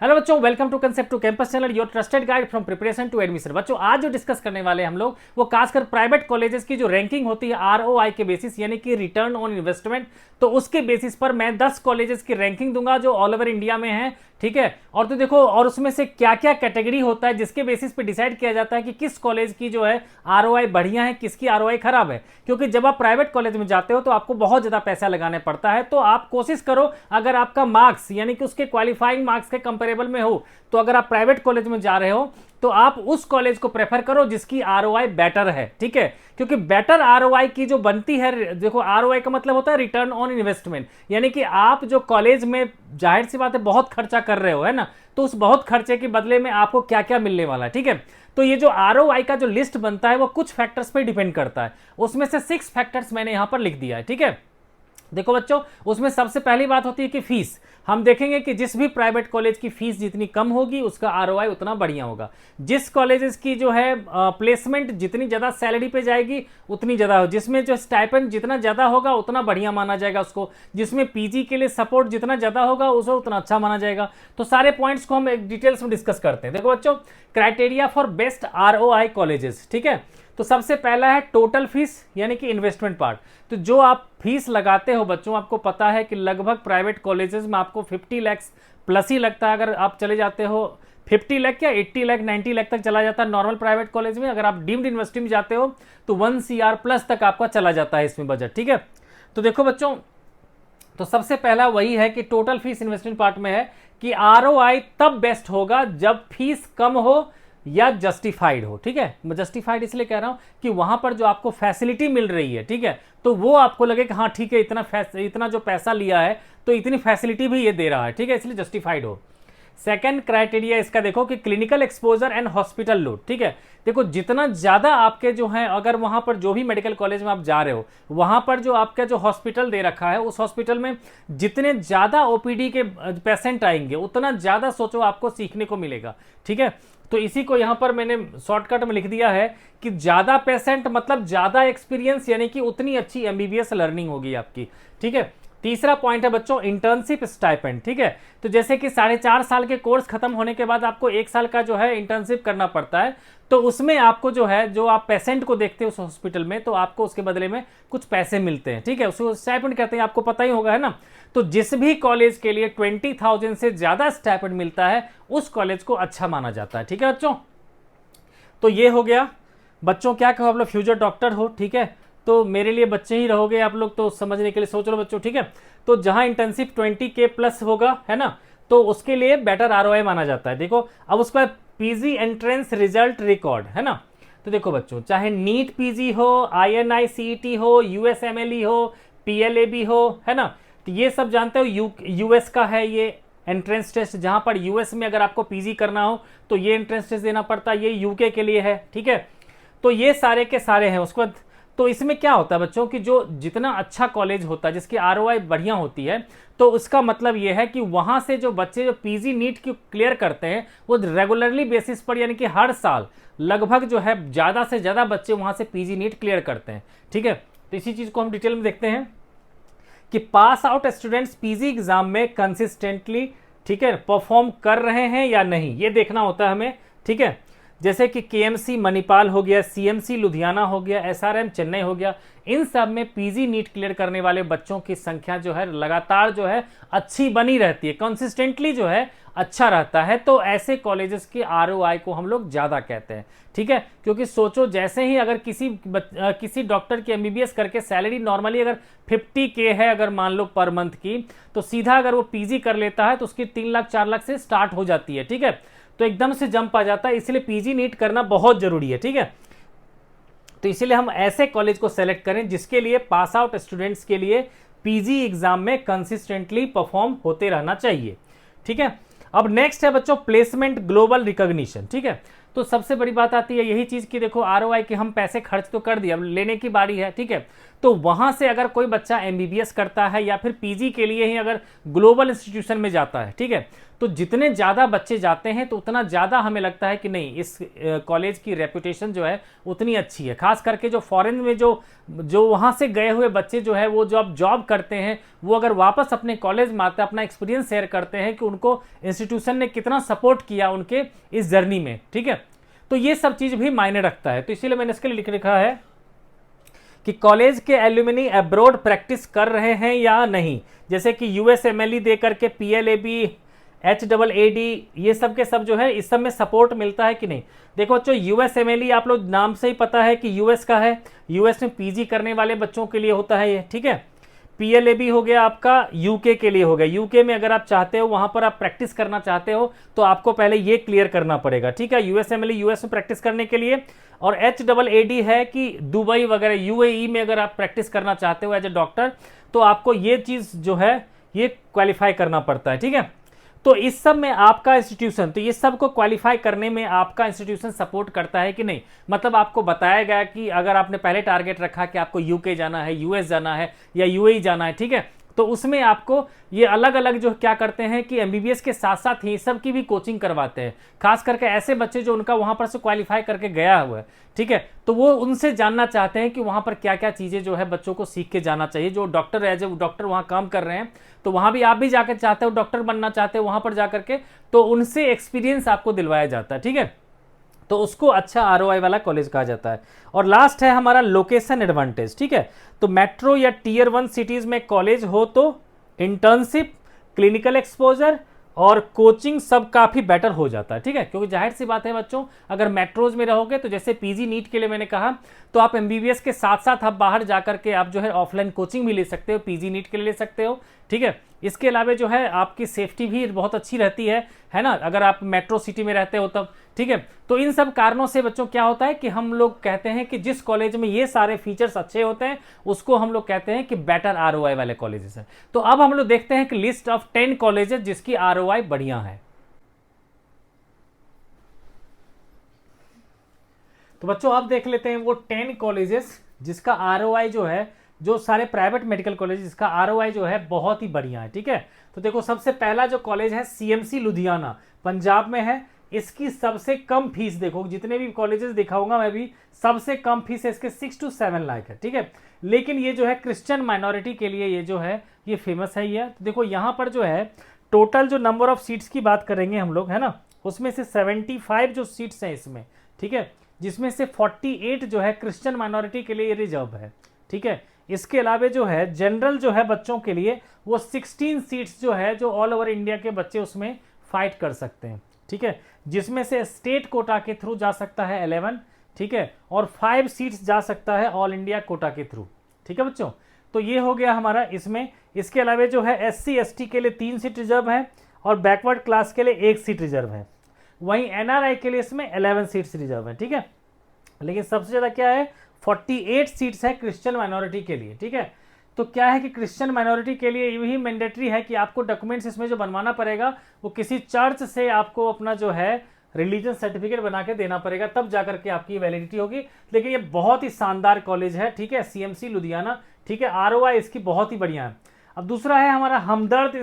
Hello बच्चों, welcome to Concept to Campus channel, your trusted guide from preparation to admission. बच्चों आज जो discuss करने वाले हैं हम लोग वो खासकर प्राइवेट कॉलेजेस की जो रैंकिंग होती है आरओआई के बेसिस यानी कि रिटर्न ऑन इन्वेस्टमेंट, तो उसके बेसिस पर मैं 10 कॉलेजेस की रैंकिंग दूंगा जो ऑल ओवर इंडिया में है। ठीक है, और तो देखो और उसमें से क्या क्या कैटेगरी होता है जिसके बेसिस पे डिसाइड किया जाता है कि किस कॉलेज की जो है आरओआई बढ़िया है, किसकी आरओआई खराब है। क्योंकि जब आप प्राइवेट कॉलेज में जाते हो तो आपको बहुत ज्यादा पैसा लगाने पड़ता है। तो आप कोशिश करो, अगर आपका मार्क्स यानी कि उसके क्वालिफाइंग मार्क्स के कंपेरेबल में हो, तो अगर आप प्राइवेट कॉलेज में जा रहे हो तो आप उस कॉलेज को प्रेफर करो जिसकी आरओआई बेटर है। ठीक है, क्योंकि बेटर आरओआई की जो बनती है, देखो आरओआई का मतलब होता है रिटर्न ऑन इन्वेस्टमेंट, यानी कि आप जो कॉलेज में जाहिर सी बात है बहुत खर्चा कर रहे हो, है ना, तो उस बहुत खर्चे के बदले में आपको क्या क्या मिलने वाला है। ठीक है, तो ये जो आरओआई का जो लिस्ट बनता है वो कुछ फैक्टर्स पे डिपेंड करता है, उसमें से 6 फैक्टर्स मैंने यहां पर लिख दिया है। ठीक है, देखो बच्चों, उसमें सबसे पहली बात होती है कि फीस। हम देखेंगे कि जिस भी प्राइवेट कॉलेज की फीस जितनी कम होगी उसका आरओआई उतना बढ़िया होगा। जिस कॉलेजेस की जो है प्लेसमेंट जितनी ज्यादा सैलरी पे जाएगी उतनी ज्यादा हो, जिसमें जो स्टाइपेंड जितना ज्यादा होगा उतना बढ़िया माना जाएगा उसको, जिसमें पीजी के लिए सपोर्ट जितना ज्यादा होगा उसे उतना अच्छा माना जाएगा। तो सारे पॉइंट्स को हम एक डिटेल्स में डिस्कस करते हैं। देखो बच्चों, criteria for best ROI colleges. ठीक है, तो सबसे पहला है टोटल फीस यानी कि इन्वेस्टमेंट पार्ट। तो जो आप फीस लगाते हो बच्चों, आपको पता है कि लगभग प्राइवेट कॉलेजेस में आपको 50 लाख प्लस ही लगता है। अगर आप चले जाते हो 50 लाख या 80 लाख 90 लाख तक चला जाता है नॉर्मल प्राइवेट कॉलेज में। अगर आप डीम्ड यूनिवर्सिटी में जाते हो तो 1 CR प्लस तक आपका चला जाता है इसमें बजट। ठीक है, तो देखो बच्चों, तो सबसे पहला वही है कि टोटल फीस इन्वेस्टमेंट पार्ट में है कि आरओआई तब बेस्ट होगा जब फीस कम हो या जस्टिफाइड हो। ठीक है, मैं जस्टिफाइड इसलिए कह रहा हूं कि वहां पर जो आपको फैसिलिटी मिल रही है, ठीक है, तो वो आपको लगे कि हाँ ठीक है, इतना जो पैसा लिया है तो इतनी फैसिलिटी भी ये दे रहा है। ठीक है, इसलिए जस्टिफाइड हो। सेकंड क्राइटेरिया इसका देखो कि clinical exposure and hospital load. ठीक है, देखो जितना ज्यादा आपके जो है, अगर वहां पर जो भी मेडिकल कॉलेज में आप जा रहे हो वहां पर जो आपका जो हॉस्पिटल दे रखा है उस हॉस्पिटल में जितने ज्यादा ओपीडी के पेशेंट आएंगे उतना ज्यादा सोचो आपको सीखने को मिलेगा। ठीक है, तो इसी को यहां पर मैंने शॉर्टकट में लिख दिया है कि ज्यादा पेशेंट मतलब ज्यादा एक्सपीरियंस, यानी कि उतनी अच्छी एमबीबीएस लर्निंग होगी आपकी। ठीक है, तीसरा पॉइंट है बच्चों इंटर्नशिप स्टाइपेंड। ठीक है, तो जैसे कि 4.5 साल के कोर्स खत्म होने के बाद आपको 1 साल का जो है इंटर्नशिप करना पड़ता है, तो उसमें आपको जो है, जो आप पेशेंट को देखते हो उस हॉस्पिटल में, तो आपको उसके बदले में कुछ पैसे मिलते हैं। ठीक है, उसको स्टाइपेंड कहते हैं, आपको पता ही होगा, है ना। तो जिस भी कॉलेज के लिए 20,000 से ज्यादा स्टाइपेंड मिलता है उस कॉलेज को अच्छा माना जाता है। ठीक है बच्चों, तो ये हो गया। बच्चों क्या कहो, आप लोग फ्यूचर डॉक्टर हो, ठीक है, तो मेरे लिए बच्चे ही रहोगे आप लोग, तो समझने के लिए सोच लो बच्चों। ठीक है, तो जहां इंटर्नशिप 20K प्लस होगा, है ना, तो उसके लिए बेटर आरओआई माना जाता है। देखो अब उसका पीजी एंट्रेंस रिजल्ट रिकॉर्ड, है ना, तो देखो बच्चों, चाहे नीट पीजी हो, INI-CET हो, USMLE हो, PLAB हो, है ना, तो ये सब जानते हो। यूएस का है ये एंट्रेंस टेस्ट, जहां पर यूएस में अगर आपको पीजी करना हो तो ये एंट्रेंस टेस्ट देना पड़ता है, ये यूके के लिए है। ठीक है, तो ये सारे के सारे हैं। उसके बाद तो इसमें क्या होता है बच्चों कि जो जितना अच्छा कॉलेज होता है जिसकी आरओआई बढ़िया होती है, तो उसका मतलब ये है कि वहां से जो बच्चे जो पीजी नीट की क्लियर करते हैं वो रेगुलरली बेसिस पर, यानी कि हर साल लगभग जो है ज्यादा से ज्यादा बच्चे वहां से पीजी नीट क्लियर करते हैं। ठीक है, तो इसी चीज को हम डिटेल में देखते हैं कि pass out students PG exam में कंसिस्टेंटली, ठीक है, परफॉर्म कर रहे हैं या नहीं, ये देखना होता है हमें। ठीक है, जैसे कि KMC मणिपाल हो गया, CMC लुधियाना हो गया, SRM चेन्नई हो गया, इन सब में पीजी नीट क्लियर करने वाले बच्चों की संख्या जो है लगातार जो है अच्छी बनी रहती है, कंसिस्टेंटली जो है अच्छा रहता है। तो ऐसे कॉलेजेस के आरओआई को हम लोग ज्यादा कहते हैं। ठीक है, क्योंकि सोचो जैसे ही अगर किसी डॉक्टर की एमबीबीएस करके सैलरी नॉर्मली अगर 50K है अगर मान लो पर मंथ की, तो सीधा अगर वो पीजी कर लेता है तो उसकी 3 लाख 4 लाख से स्टार्ट हो जाती है। ठीक है, तो एकदम से जंप आ जाता है, इसलिए पीजी नीट करना बहुत जरूरी है। ठीक है, तो इसीलिए हम ऐसे कॉलेज को सेलेक्ट करें जिसके लिए पास आउट स्टूडेंट्स के लिए पीजी एग्जाम में कंसिस्टेंटली परफॉर्म होते रहना चाहिए। ठीक है, अब नेक्स्ट है बच्चों प्लेसमेंट ग्लोबल रिकॉग्निशन। ठीक है, तो सबसे बड़ी बात आती है यही चीज की, देखो आरओआई के हम पैसे खर्च तो कर दिए, अब लेने की बारी है। ठीक है, तो वहां से अगर कोई बच्चा एमबीबीएस करता है या फिर पीजी के लिए ही अगर ग्लोबल इंस्टीट्यूशन में जाता है, ठीक है, तो जितने ज़्यादा बच्चे जाते हैं तो उतना ज़्यादा हमें लगता है कि नहीं, इस कॉलेज की रेपुटेशन जो है उतनी अच्छी है। खास करके जो फॉरेन में जो वहाँ से गए हुए बच्चे जो है वो जॉब करते हैं, वो अगर वापस अपने कॉलेज में आते हैं, अपना एक्सपीरियंस शेयर करते हैं कि उनको इंस्टीट्यूशन ने कितना सपोर्ट किया उनके इस जर्नी में, ठीक है। तो ये सब चीज़ भी मायने रखता है। तो इसीलिए मैंने इसके लिए लिख रखा है कि कॉलेज के एल्यूमिनी अब्रॉड प्रैक्टिस कर रहे हैं या नहीं, जैसे कि यूएसएमएलई दे करके PLAB HAAD ये सब के सब जो है इस सब में सपोर्ट मिलता है कि नहीं। देखो बच्चों, यूएसएमएलई आप लोग नाम से ही पता है कि यूएस का है, यूएस में पीजी करने वाले बच्चों के लिए होता है ये, ठीक है। PLAB हो गया आपका यूके के लिए हो गया। यूके में अगर आप चाहते हो वहां पर आप प्रैक्टिस करना चाहते हो तो आपको पहले ये क्लियर करना पड़ेगा, ठीक है। यूएसएमएलई यूएस में प्रैक्टिस करने के लिए, और HAAD है कि दुबई वगैरह UAE में अगर आप प्रैक्टिस करना चाहते हो एज ए डॉक्टर तो आपको ये चीज़ जो है ये क्वालिफाई करना पड़ता है, ठीक है। तो इस सब में आपका इंस्टीट्यूशन, तो ये सब को क्वालिफाई करने में आपका इंस्टीट्यूशन सपोर्ट करता है कि नहीं। मतलब आपको बताया गया कि अगर आपने पहले टारगेट रखा कि आपको यूके जाना है, यूएस जाना है या यूएई जाना है, ठीक है, तो उसमें आपको ये अलग अलग जो क्या करते हैं कि एमबीबीएस के साथ साथ ही सब की भी कोचिंग करवाते हैं। खास करके ऐसे बच्चे जो उनका वहां पर से क्वालिफाई करके गया हुआ है, ठीक है, तो वो उनसे जानना चाहते हैं कि वहां पर क्या क्या चीजें जो है बच्चों को सीख के जाना चाहिए। जो डॉक्टर एज ए डॉक्टर वहां काम कर रहे हैं, तो वहां भी आप भी जाकर चाहते हो, डॉक्टर बनना चाहते हो वहां पर जाकर के, तो उनसे एक्सपीरियंस आपको दिलवाया जाता है, ठीक है। तो उसको अच्छा ROI वाला कॉलेज कहा जाता है। और लास्ट है हमारा लोकेशन एडवांटेज, ठीक है। तो मेट्रो या Tier 1 सिटीज में कॉलेज हो तो इंटर्नशिप, क्लिनिकल एक्सपोजर और कोचिंग सब काफ़ी बेटर हो जाता है, ठीक है। क्योंकि जाहिर सी बात है बच्चों, अगर मेट्रोज में रहोगे तो जैसे PG नीट के लिए मैंने कहा, तो आप MBBS के साथ साथ आप बाहर जाकर के आप जो है ऑफलाइन कोचिंग भी ले सकते हो, PG नीट के लिए ले सकते हो, ठीक है। इसके अलावा जो है आपकी सेफ्टी भी बहुत अच्छी रहती है ना, अगर आप मेट्रो सिटी में रहते हो तब, ठीक है। तो इन सब कारणों से बच्चों क्या होता है कि हम लोग कहते हैं कि जिस कॉलेज में ये सारे फीचर्स अच्छे होते हैं उसको हम लोग कहते हैं कि बेटर ROI वाले कॉलेजेस हैं। तो अब हम लोग देखते हैं कि लिस्ट ऑफ 10 कॉलेजेस जिसकी ROI बढ़िया है। तो बच्चों अब देख लेते हैं वो 10 कॉलेजेस जिसका ROI जो है, जो सारे प्राइवेट मेडिकल कॉलेज जिसका ROI जो है बहुत ही बढ़िया है, ठीक है। तो देखो सबसे पहला जो कॉलेज है CMC लुधियाना, पंजाब में है। इसकी सबसे कम फीस, देखो जितने भी कॉलेजेस दिखाऊंगा मैं भी, सबसे कम फीस है इसके 6 to 7 लाख है, ठीक है। लेकिन ये जो है क्रिश्चियन माइनॉरिटी के लिए ये जो है ये फेमस है ये। तो देखो यहाँ पर जो है टोटल जो नंबर ऑफ सीट्स की बात करेंगे हम लोग, है ना, उसमें से 75 जो सीट्स हैं इसमें, ठीक है, जिसमें से 48 जो है क्रिश्चियन माइनॉरिटी के लिए रिजर्व है, ठीक है। इसके अलावा जो है जनरल जो है बच्चों के लिए वो 16 सीट्स जो है जो ऑल ओवर इंडिया के बच्चे उसमें फाइट कर सकते हैं, ठीक है, जिसमें से स्टेट कोटा के थ्रू जा सकता है 11, ठीक है, और 5 सीट्स जा सकता है ऑल इंडिया कोटा के थ्रू, ठीक है बच्चों। तो ये हो गया हमारा इसमें। इसके अलावा जो है SC ST के लिए 3 सीट रिजर्व है और बैकवर्ड क्लास के लिए 1 सीट रिजर्व है। वहीं NRI के लिए इसमें 11 सीट्स रिजर्व है, ठीक है। लेकिन सबसे ज़्यादा क्या है, 48 सीट्स है क्रिश्चियन माइनॉरिटी के लिए, ठीक है। तो क्या है कि क्रिश्चियन माइनॉरिटी के लिए यही मैंडेटरी है कि आपको डॉक्यूमेंट्स इसमें जो बनवाना पड़ेगा वो किसी चर्च से आपको अपना जो है रिलीजन सर्टिफिकेट बना के देना पड़ेगा, तब जाकर के आपकी वैलिडिटी होगी। लेकिन ये बहुत ही शानदार कॉलेज है, ठीक है, CMC लुधियाना, ठीक है। ROI इसकी बहुत ही बढ़िया है। अब दूसरा है हमारा हमदर्द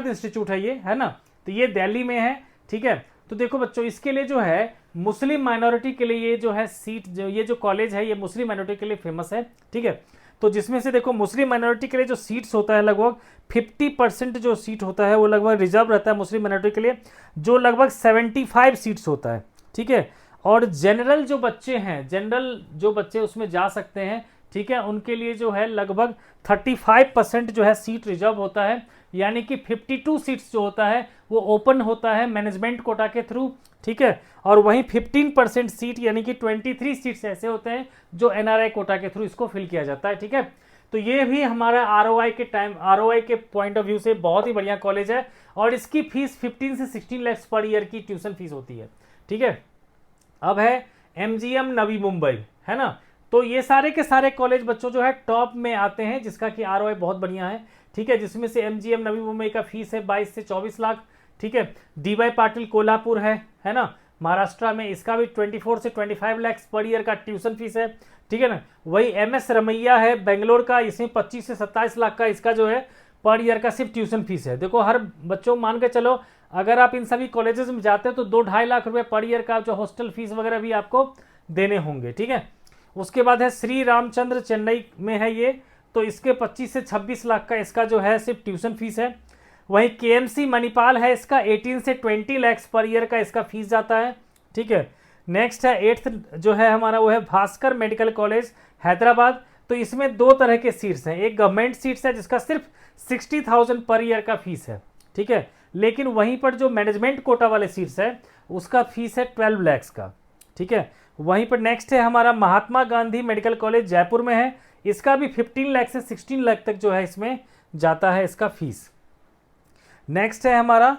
इंस्टीट्यूट है ये, है ना, तो ये दिल्ली में है, ठीक है। तो देखो बच्चों इसके लिए जो है मुस्लिम माइनॉरिटी के लिए ये जो है सीट, जो ये जो कॉलेज है ये मुस्लिम माइनॉरिटी के लिए फेमस है, ठीक है। तो जिसमें से देखो मुस्लिम माइनॉरिटी के लिए जो सीट्स होता है लगभग 50% जो सीट होता है वो लगभग रिजर्व रहता है मुस्लिम माइनॉरिटी के लिए, जो लगभग 75 सीट्स होता है, ठीक है। और जनरल जो बच्चे हैं, जनरल जो बच्चे उसमें जा सकते हैं, ठीक है, उनके लिए जो है लगभग 35% जो है सीट रिजर्व होता है, यानी कि 52 सीट्स जो होता है वो ओपन होता है मैनेजमेंट कोटा के थ्रू, ठीक है। और वहीं 15% सीट यानी कि 23 सीट्स ऐसे होते हैं जो NRI कोटा के थ्रू इसको फिल किया जाता है, ठीक है। तो ये भी हमारा ROI के पॉइंट ऑफ व्यू से बहुत ही बढ़िया कॉलेज है और इसकी फीस 15 से 16 लाख पर ईयर की ट्यूशन फीस होती है, ठीक है। अब है MGM नवी मुंबई, है ना। तो ये सारे के सारे कॉलेज बच्चों जो है टॉप में आते हैं जिसका कि ROI बहुत बढ़िया है, ठीक है। जिसमें से MGM नवी मुंबई का फीस है 22 से 24 लाख, ठीक है। DY पाटिल कोल्हापुर है ना, महाराष्ट्र में, इसका भी 24 से 25 लाख पर ईयर का ट्यूशन फीस है, ठीक है ना। वही MS रमैया है बेंगलोर का, इसमें 25 से 27 लाख का इसका जो है पर ईयर का सिर्फ ट्यूशन फीस है। देखो हर बच्चों मान के चलो अगर आप इन सभी कॉलेजेस में जाते हो तो 2-2.5 लाख रुपए पर ईयर का जो हॉस्टल फीस वगैरह भी आपको देने होंगे, ठीक है। उसके बाद है श्री रामचंद्र चेन्नई में है ये, तो इसके 25 से 26 लाख का इसका जो है सिर्फ ट्यूशन फीस है। वहीं केएमसी मणिपाल है, इसका 18 से 20 लाख पर ईयर का इसका फीस जाता है, ठीक है। नेक्स्ट है 8th जो है हमारा वो है भास्कर मेडिकल कॉलेज हैदराबाद, तो इसमें 2 तरह के सीट्स हैं, एक गवर्नमेंट सीट्स है जिसका सिर्फ 60,000 पर ईयर का फीस है, ठीक है। लेकिन वहीं पर जो मैनेजमेंट कोटा वाले सीट्स है उसका फीस है 12 लाख का, ठीक है। वहीं पर नेक्स्ट है हमारा महात्मा गांधी मेडिकल कॉलेज जयपुर में है, इसका भी 15 लाख से 16 लाख तक जो है इसमें जाता है इसका फीस। नेक्स्ट है हमारा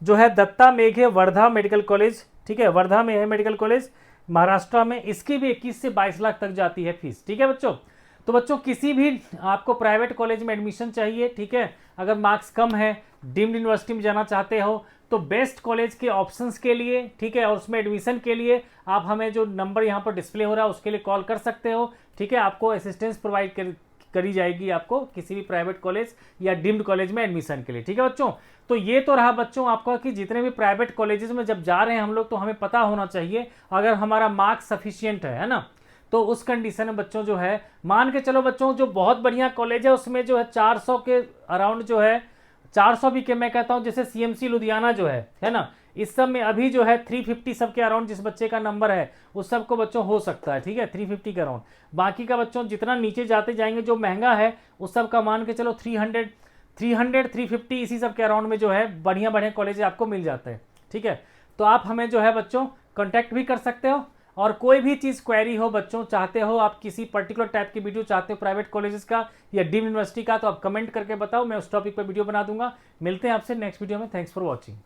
जो है दत्ता मेघे वर्धा मेडिकल कॉलेज, ठीक है, वर्धा में है मेडिकल कॉलेज महाराष्ट्र में, इसकी भी 21 से 22 लाख तक जाती है फीस, ठीक है बच्चों। तो बच्चों किसी भी आपको प्राइवेट कॉलेज में एडमिशन चाहिए, ठीक है, अगर मार्क्स कम है, डीम्ड यूनिवर्सिटी में जाना चाहते हो तो बेस्ट कॉलेज के ऑप्शंस के लिए, ठीक है, और उसमें एडमिशन के लिए आप हमें जो नंबर यहाँ पर डिस्प्ले हो रहा है उसके लिए कॉल कर सकते हो, ठीक है। आपको असिस्टेंस प्रोवाइड करी जाएगी आपको किसी भी प्राइवेट कॉलेज या डीम्ड कॉलेज में एडमिशन के लिए, ठीक है बच्चों। तो ये तो रहा बच्चों आपका कि जितने भी प्राइवेट कॉलेजेस में जब जा रहे हैं हम लोग तो हमें पता होना चाहिए अगर हमारा मार्क्स सफिशियंट है ना, तो उस कंडीशन में बच्चों जो है मान के चलो बच्चों जो बहुत बढ़िया कॉलेज है उसमें जो है 400 के अराउंड जो है 400 भी के मैं कहता हूँ, जैसे सीएमसी लुधियाना जो है ना, इस सब में अभी जो है 350 सब के अराउंड जिस बच्चे का नंबर है उस सब को बच्चों हो सकता है, ठीक है, 350 के अराउंड। बाकी का बच्चों जितना नीचे जाते जाएंगे जो महंगा है उस सब का मान के चलो 300 350 इसी सब के अराउंड में जो है बढ़िया बढ़िया कॉलेज आपको मिल जाते हैं, ठीक है। तो आप हमें जो है बच्चों कॉन्टैक्ट भी कर सकते हो, और कोई भी चीज़ क्वेरी हो बच्चों, चाहते हो आप किसी पर्टिकुलर टाइप की वीडियो चाहते हो प्राइवेट कॉलेजेस का या डीम्ड यूनिवर्सिटी का, तो आप कमेंट करके बताओ, मैं उस टॉपिक पर वीडियो बना दूंगा। मिलते हैं आपसे नेक्स्ट वीडियो में, थैंक्स फॉर वॉचिंग।